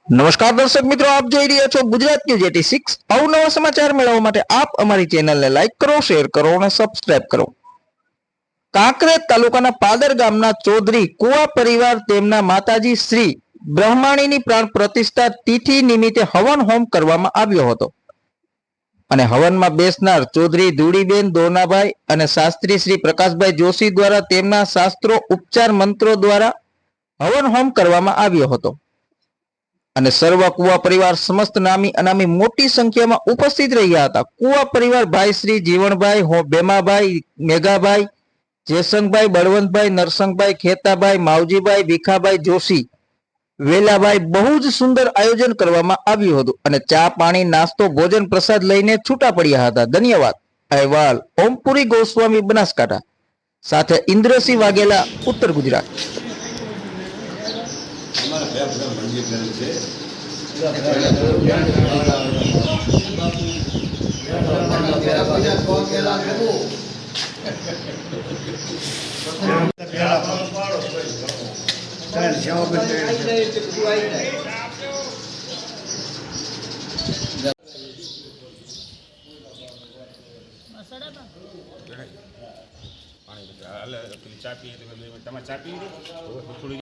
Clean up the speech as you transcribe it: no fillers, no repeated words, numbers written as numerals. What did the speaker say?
નમસ્કાર દર્શક મિત્રો, આપ જોઈ રહ્યા છો ગુજરાત ન્યૂઝ 86। અવનવા સમાચાર મેળવવા માટે આપ અમારી ચેનલને લાઈક કરો, શેર કરો અને સબસ્ક્રાઇબ કરો। કાંકરેજ તાલુકાના પાદર ગામના ચૌધરી કુવા પરિવાર તેમના માતાજી શ્રી બ્રહ્માણીની પ્રાણ પ્રતિષ્ઠા તિથિ નિમિત્તે હવન હોમ કરવામાં આવ્યો હતો અને હવનમાં બેસનાર ચૌધરી ધૂળીબેન દોનાભાઈ અને શાસ્ત્રી શ્રી પ્રકાશભાઈ જોશી દ્વારા તેમના શાસ્ત્રો ઉપચાર મંત્રો દ્વારા હવન હોમ કરવામાં આવ્યો હતો અને સર્વ કુવા પરિવાર સમસ્ત નામી અનામી મોટી સંખ્યામાં ઉપસ્થિત રહ્યા હતા। કુવા પરિવાર ભાઈ શ્રી જીવણભાઈ, ભેમાભાઈ, મેઘાભાઈ, જયસંગભાઈ, બળવંતભાઈ, નરસંગભાઈ, ખેતાભાઈ, માવજીભાઈ, ભીખાભાઈ જોશી, વેલાભાઈ બહુ જ સુંદર આયોજન કરવામાં આવ્યું હતું અને ચા પાણી નાસ્તો ભોજન પ્રસાદ લઈને છૂટા પડ્યા હતા। ધન્યવાદ। અહેવાલ ઓમપુરી ગોસ્વામી, બનાસકાંઠા, સાથે ઇન્દ્રસિંહ વાઘેલા, ઉત્તર ગુજરાત। ચા પી તમે ચા પી થોડી